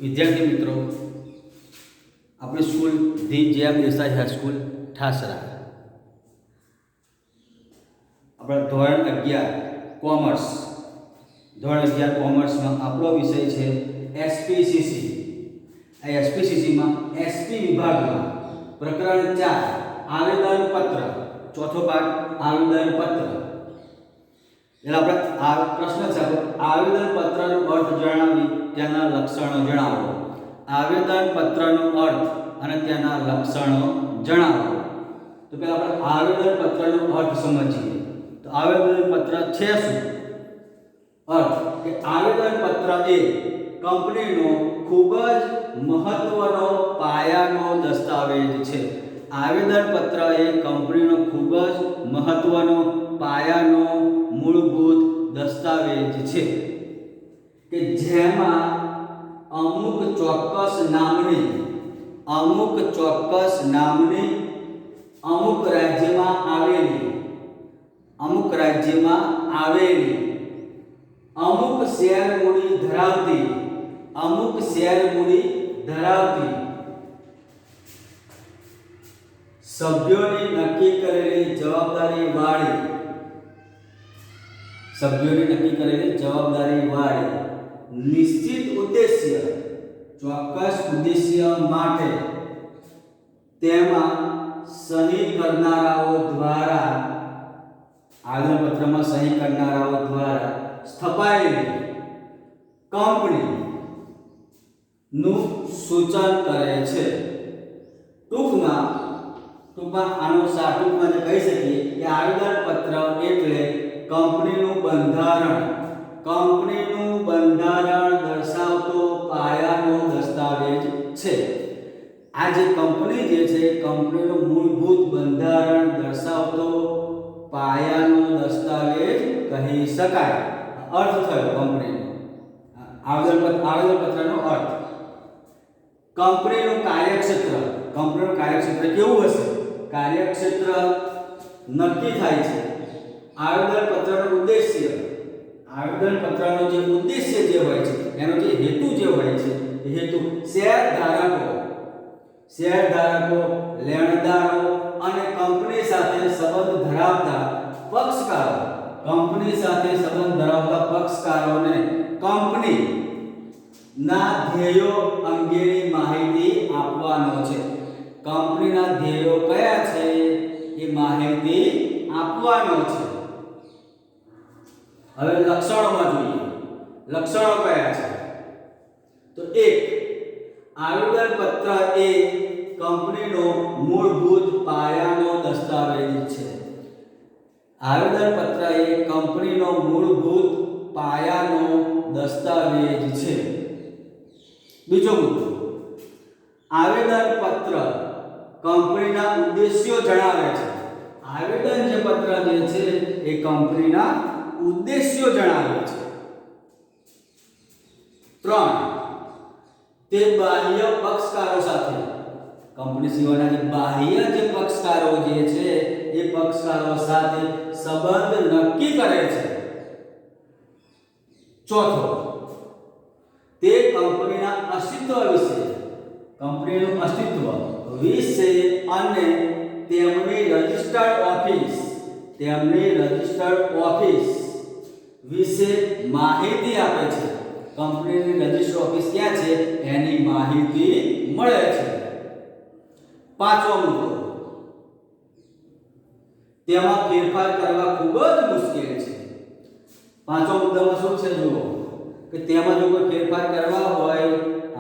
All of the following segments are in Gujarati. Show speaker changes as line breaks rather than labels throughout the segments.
વિદ્યાર્થી મિત્રો, આપણી સ્કૂલ ધી જેમ દેસાઈ હાઈસ્કૂલ ઠાસરા, આપણે ધોરણ 11 કોમર્સ, ધોરણ 11 કોમર્સમાં આપણો વિષય છે એસપીસીસી. આ એસપીસીસીમાં એસપી વિભાગમાં પ્રકરણ 4 આવેદનપત્ર, ચોથો ભાગ આવેદનપત્ર. એટલે આપણે આ પ્રશ્ન છે આવેદનપત્રનો અર્થ જણાવી તેના લક્ષણો જણાવો. આવેદનપત્રનો અર્થ અને તેના લક્ષણો જણાવો. તો પહેલા આપણે આવેદનપત્રનો અર્થ સમજીએ. તો આવેદનપત્ર છે શું? અર્થ કે આવેદનપત્ર એ કંપનીનો ખૂબ જ મહત્વનો પાયાનો દસ્તાવેજ છે. આવેદનપત્ર એ કંપનીનો ખૂબ જ મહત્વનો પાયાનો મૂળભૂત દસ્તાવેજ છે કે જેમાં અમુક ચોક્કસ નામની અમુક રાજ્યમાં આવેલી અમુક શેર મૂડી ધરાવતી સભ્યોની નક્કી કરેલી જવાબદારી વાળી નિશ્ચિત ઉદ્દેશ્ય, ચોક્કસ ઉદ્દેશ્ય માટે તેમાં સહી કરનારાઓ દ્વારા આવેદનપત્રમાં સહી કરનારાઓ દ્વારા સ્થપાયેલી કંપનીનું સૂચન કરે છે. ટૂંકમાં કહી શકીએ કે આવેદનપત્ર એટલે કંપનીનું બંધારણ દર્શાવતો પાયાનો દસ્તાવેજ છે. આ જે કંપની જે છે કંપનીનું મૂળભૂત બંધારણ દર્શાવતો પાયાનો દસ્તાવેજ કહી શકાય. અર્થ થયો કંપનીનો. આવેદનપત્રનો અર્થ. કંપનીનું કાર્યક્ષેત્ર કેવું હશે? કાર્યક્ષેત્ર નક્કી થાય છે. આવેદનપત્રનો જે ઉદ્દેશ્ય જે હોય છે, એનો જે હેતુ જે હોય છે, એ હેતુ શેરધારકો, લેણદારો અને કંપની સાથે સંબંધ ધરાવતા પક્ષકારોને કંપનીના ધ્યેયો અંગેની માહિતી આપવાનો છે. કંપનીના ધ્યેયો કયા છે એ માહિતી આપવાનો છે. હવે લક્ષણોમાં જોઈએ. લક્ષણો કયા છે? તો 1, આવેદનપત્ર એ કંપનીનો મૂળભૂત પાયાનો દસ્તાવેજ છે. આવેદનપત્ર એ કંપનીનો મૂળભૂત પાયાનો દસ્તાવેજ છે. બીજો મુદ્દો, આવેદનપત્ર કંપનીના ઉદ્દેશ્યો જણાવે છે. આવેદન જે પત્ર જે છે એ કંપનીના ઉદ્દેશ્યો જણાવે છે. 3, તે બાહ્ય પક્ષકારો સાથે, કંપની સિવાયના જે બાહ્ય જે પક્ષકારો જે છે એ પક્ષકારો સાથે સંબંધ નક્કી કરે છે. 4, તે કંપનીનું અસ્તિત્વ વિશે અને તેમની રજિસ્ટર્ડ ઓફિસ વિશે માહિતી આપે છે. કંપનીની રજિસ્ટર્ડ ઓફિસ ક્યાં છે એની માહિતી મળે છે. 5મો મુદ્દો, તેમાં ફેરફાર કરવા ખૂબ જ મુશ્કેલ છે. 5મો મુદ્દામાં શું છે જુઓ કે તેમાં જો કોઈ ફેરફાર કરવા હોય,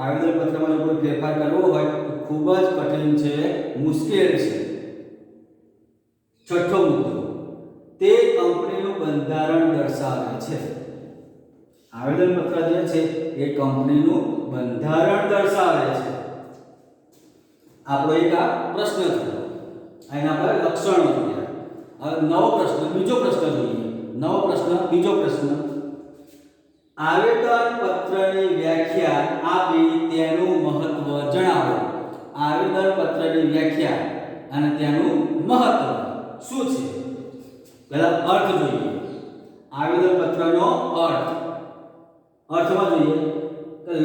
આવેદનપત્રમાં જો કોઈ ફેરફાર કરવો હોય તો ખૂબ જ કઠિન છે, મુશ્કેલ છે. 6મો મુદ્દો, તે કંપનીનું બંધારણ દર્શાવે છે. આવેદનપત્ર જે છે એ કંપનીનું બંધારણ દર્શાવે છે. આપણો એક આ પ્રશ્ન થયો. એના પર લક્ષણો જોયા. હવે બીજો પ્રશ્ન. આવેદનપત્રની વ્યાખ્યા આપી તેનું મહત્વ જણાવો. આવેદનપત્રની વ્યાખ્યા અને તેનું મહત્વ શું છે? પહેલા અર્થ જોઈએ. આવેદનપત્રનો અર્થમાં જોઈએ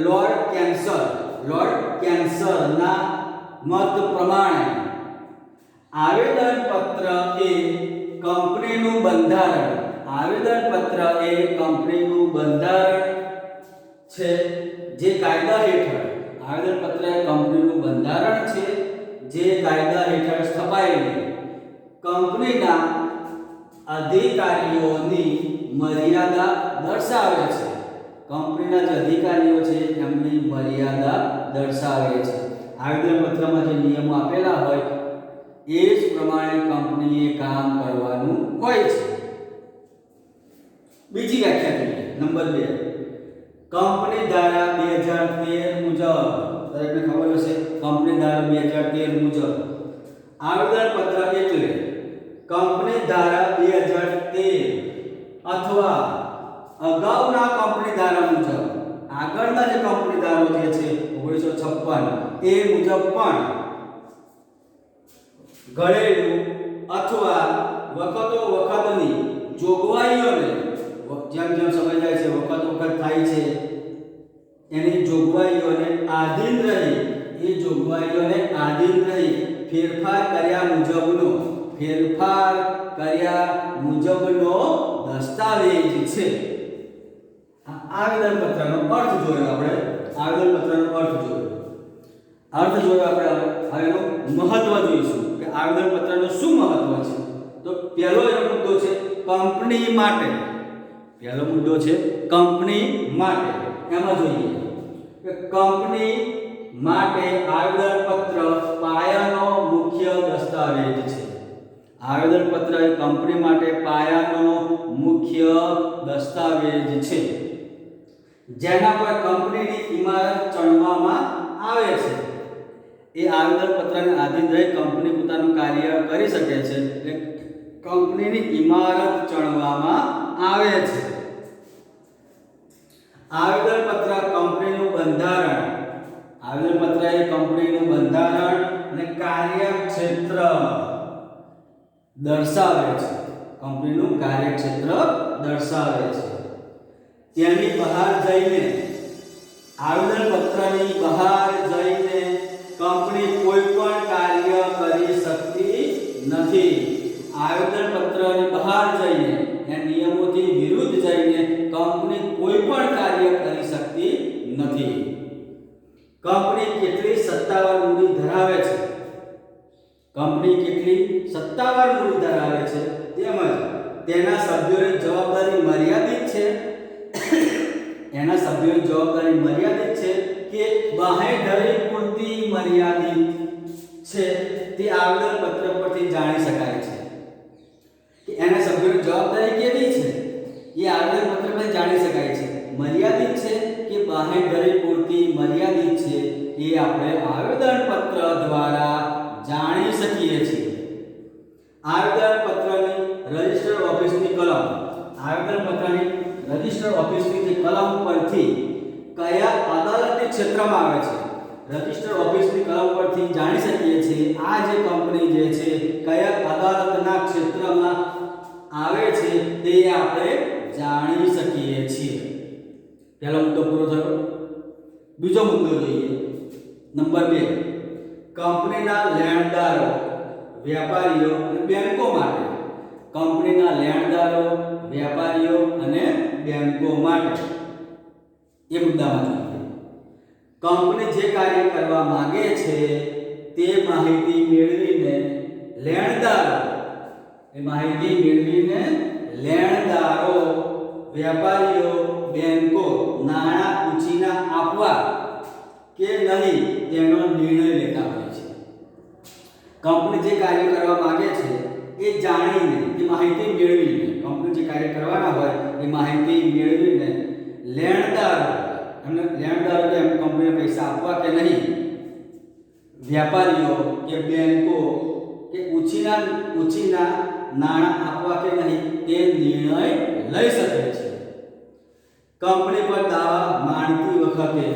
લોર્ડ કેન્સરના મત પ્રમાણે આવેદનપત્ર એ કંપનીનું બંધારણ છે જે કાયદા હેઠળ આવેદનપત્ર એ કંપનીનું બંધારણ છે જે કાયદા હેઠળ સ્થપાયેલી કંપનીના અધિકારીઓની મર્યાદા દર્શાવે છે. કંપનીના જે અધિકારીઓ છે એમની મર્યાદા દર્શાવે છે. આવેદનપત્રમાં જે નિયમો આપેલા હોય એ જ પ્રમાણે કંપનીએ કામ કરવાનું હોય છે. બીજી વ્યાખ્યા જોઈએ. નંબર 2, કંપની ધારા 2013 મુજબ, દરેકને ખબર હશે, કંપની ધારા 2013 મુજબ આવેદનપત્ર એટલે કંપની ધારા 2013 અથવા અગાઉના કંપની ધારા મુજબ, આગળના જે કંપની ધારો જે છે 1956 એ મુજબ પણ ઘડેલું અથવા વખતોવખતની જોગવાઈઓને, જેમ જેમ સમય જાય છે વખત થાય છે એની જોગવાઈઓને આધીન રહી ફેરફાર કર્યા મુજબનો દસ્તાવેજ છે. આવેદનપત્રનો અર્થ જોયો આપણે. અર્થ જોયો આપણે. હવે એનું મહત્વ જોઈશું કે આવેદનપત્રનું શું મહત્વ છે. તો પહેલો એનો મુદ્દો છે કંપની માટે. એમાં જોઈએ કે કંપની માટે આવેદનપત્ર પાયાનો મુખ્ય દસ્તાવેજ છે. આવેદનપત્ર એ કંપની માટે પાયાનો મુખ્ય દસ્તાવેજ છે જેના પર કંપનીની ઇમારત ચણવામાં આવે છે. એ આવેદનપત્રને આધીન રહી કંપની પોતાનું કાર્ય કરી શકે છે. એટલે કંપનીની ઇમારત ચણવામાં આવે છે. આવેદનપત્ર કંપનીનું બંધારણ અને કાર્યક્ષેત્ર દર્શાવે છે. તેની બહાર જઈને, આવેદનપત્રની બહાર જઈને કંપની કોઈ પણ કાર્ય કરી શકતી નથી. આવેદનપત્રની બહાર જઈને, એ નિયમોથી વિરુદ્ધ જઈને કંપની કોઈ પણ કાર્ય કરી શકતી નથી. કંપની કેટલી સત્તાવાર મૂડી ધરાવે છે, તેમજ તેના સભ્યોની જવાબદારી મર્યાદિત છે કે બાંહેધરી પૂરતી મર્યાદિત છે તે આવેદનપત્ર પરથી જાણી શકાય છે. કે એના સભ્યોની જવાબદારી કેવી છે એ આવેદનપત્ર પરથી જાણી શકાય છે. મર્યાદિત છે કે બાંહેધરી પૂરતી મર્યાદિત છે એ આપણે આવેદનપત્ર દ્વારા જાણી શકીએ છીએ. આવેદનપત્રની રજિસ્ટર ઓફિસની કલમ પરથી કયા અદાલતી ક્ષેત્રમાં આવે છે, રજિસ્ટર ઓફિસની કલમ પરથી જાણી શકીએ છીએ આ જે કંપની જે છે કયા અદાલતના ક્ષેત્રમાં આવે છે તે આપણે જાણી શકીએ છીએ. પહેલો મુદ્દો પૂરો થયો. બીજો મુદ્દો જોઈએ. નંબર 2, કંપનીના લેણદારો, વેપારીઓ અને બેંકો માટે. એ મુદ્દામાં જોઈએ. કંપની જે કાર્ય કરવા માંગે છે તે માહિતી મેળવીને લેણદારો, વેપારીઓ, બેંકો નાણાં ઉછીના આપવા કે નહીં તેનો નિર્ણય લેતા હોય છે. કંપની જે કાર્ય કરવા માંગે છે એ જાણીને, એ માહિતી મેળવીને, કંપની જે કાર્ય કરવાના હોય એ માહિતી મેળવીને લેણદારો કે કંપનીને પૈસા આપવા કે નહીં, વેપારીઓ કે બેંકો કે ઉછીના નાણાં આપવા કે નહીં તે નિર્ણય લઈ શકે છે. કંપની પર દાવા માંડતી વખતે,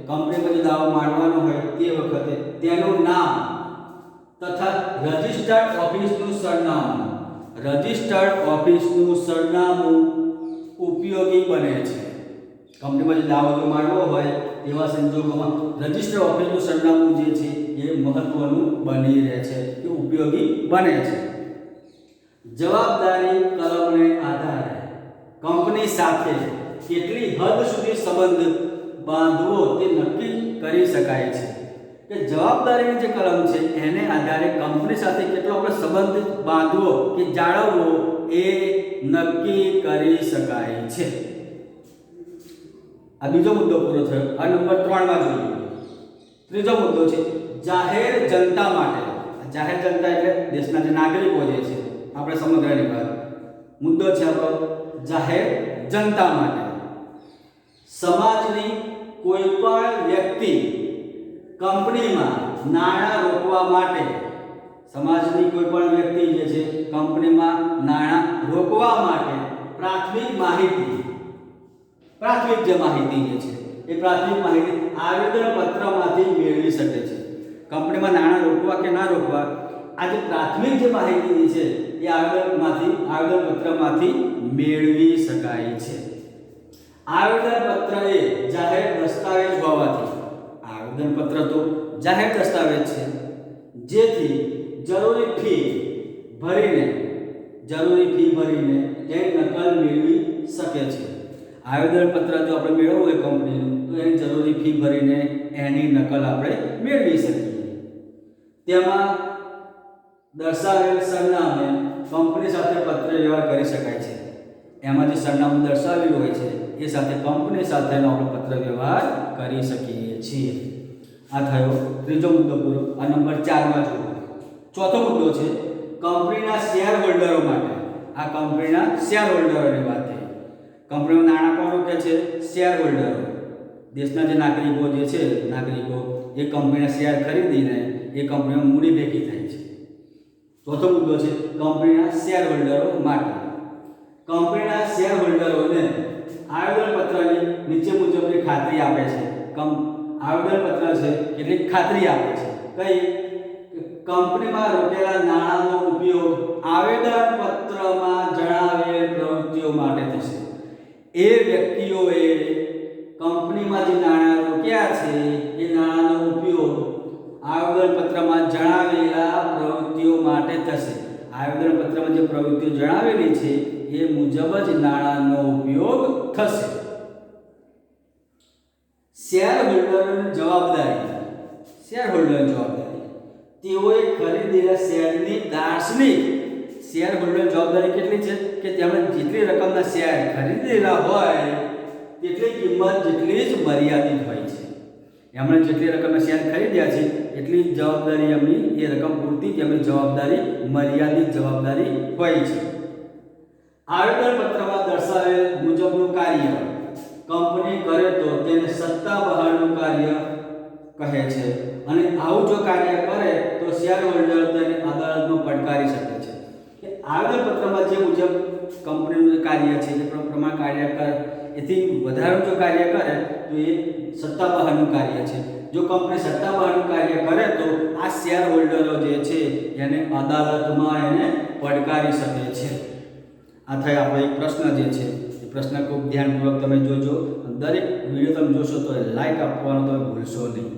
કંપની પર દાવો માંડવાનો હોય તે વખતે તેનું નામ તથા રજિસ્ટર્ડ ઓફિસનું સરનામું ઉપયોગી બને છે. કંપની પર દાવો માંડવો હોય એવા સંજોગોમાં રજિસ્ટર ઓફિસનું સરનામું જે છે એ મહત્વનું બની રહે છે કે ઉપયોગી બને છે. જવાબદારી કલમને આધારે કંપની સાથે કેટલી હદ સુધી સંબંધ બાંધવો તે નક્કી કરી શકાય છે. કે જવાબદારીની જે કલમ છે એને આધારે કંપની સાથે કેટલો આપણે સંબંધ બાંધવો કે જાળવવો એ નક્કી કરી શકાય છે. આ બીજો મુદ્દો પૂરો થયો. આ નંબર 3 માં જોઈએ. ત્રીજો મુદ્દો છે જાહેર જનતા માટે. જાહેર જનતા એટલે દેશના જે નાગરિકો જે છે આપણે સમગ્રની વાત. મુદ્દો છે આપણો જાહેર જનતા માટે. સમાજની કોઈ પણ વ્યક્તિ કંપનીમાં નાણાં રોકવા માટે, સમાજની કોઈ પણ વ્યક્તિ જે છે કંપનીમાં નાણાં રોકવા માટે પ્રાથમિક જે માહિતી જે છે એ પ્રાથમિક માહિતી આવેદનપત્રમાંથી મેળવી શકે છે. કંપનીમાં નાણાં રોકવા કે ના રોકવા આ જે પ્રાથમિક જે માહિતી છે એ આવેદનપત્રમાંથી મેળવી શકાય છે. આવેદનપત્ર એ જાહેર દસ્તાવેજ હોવાથી, આવેદનપત્ર તો જાહેર દસ્તાવેજ છે જેથી જરૂરી ફી ભરીને તેની નકલ મેળવી શકે છે. આવેદનપત્ર જો આપણે મેળવવું હોય કંપનીનું તો એની જરૂરી ફી ભરીને એની નકલ આપણે મેળવી શકીએ. તેમાં દર્શાવેલ સરનામે કંપની સાથે પત્ર વ્યવહાર કરી શકાય છે. એમાં જે સરનામું દર્શાવેલું હોય છે એ સાથે કંપની સાથેનો આપણે પત્ર વ્યવહાર કરી શકીએ છીએ. આ થયો ત્રીજો મુદ્દો પૂરો. આ નંબર 4 માં જુઓ. ચોથો મુદ્દો છે કંપનીના શેર હોલ્ડરો માટે. આ કંપનીના શેર હોલ્ડરોની વાત થઈ. કંપનીમાં નાણાં કોણ રોકે છે? શેર હોલ્ડરો. દેશના જે નાગરિકો એ કંપનીના શેર ખરીદીને એ કંપનીમાં મૂડી ભેગી થાય છે. ચોથો મુદ્દો છે કંપનીના શેર હોલ્ડરો માટે. કંપનીના શેર હોલ્ડરોને આવેદનપત્રની નીચે મુજબની ખાતરી આપે છે. આવેદનપત્ર છે કેટલીક ખાતરી આપે છે. કઈ? કંપનીમાં રોકેલા નાણાંનો ઉપયોગ આવેદનપત્રમાં જણાવેલ પ્રવૃત્તિઓ માટે થશે. એ વ્યક્તિઓએ કંપનીમાં જે નાણાં રોક્યા છે એ નાણાંનો ઉપયોગ આવેદનપત્રમાં જણાવેલા પ્રવૃત્તિઓ માટે થશે. આવેદનપત્રમાં જે પ્રવૃત્તિઓ જણાવેલી છે એ મુજબ જ નાણાંનો ઉપયોગ થશે. શેર હોલ્ડરોની જવાબદારી. તેઓએ ખરીદેલા શેરની દાર્શનિક શેર હોલ્ડરની જવાબદારી કેટલી છે કે તેમણે જેટલી રકમના શેર ખરીદેલા હોય તેટલી કિંમત જેટલી જ મર્યાદિત હોય છે. એમણે જેટલી રકમના શેર ખરીદ્યા છે એટલી જવાબદારી એમની એ રકમ પૂરતી જ એમની જવાબદારી મર્યાદિત જવાબદારી હોય છે. આવેદનપત્રમાં દર્શાવેલ મુજબનું કાર્ય કંપની કરે તો તેને સત્તા બહારનું કાર્ય કહે છે. અને આવું જો કાર્ય કરે તો શેર હોલ્ડર તેને અદાલતમાં પડકારી શકે છે. કે આવેદનપત્રમાં જે મુજબ કંપનીનું જે કાર્ય છે એ પ્રમાણે કાર્ય કરે, એથી વધારે જો કાર્ય કરે તો એ સત્તા બહારનું કાર્ય છે. જો કંપની સત્તા બહારનું કાર્ય કરે તો આ શેર હોલ્ડરો જે છે એને અદાલતમાં એને પડકારી શકે છે. આ થાય આપણો એક પ્રશ્ન જે છે એ પ્રશ્ન ખૂબ ધ્યાનપૂર્વક તમે જોજો. દરેક વિડીયો તમે જોશો તો લાઈક આપવાનું તમે ભૂલશો નહીં.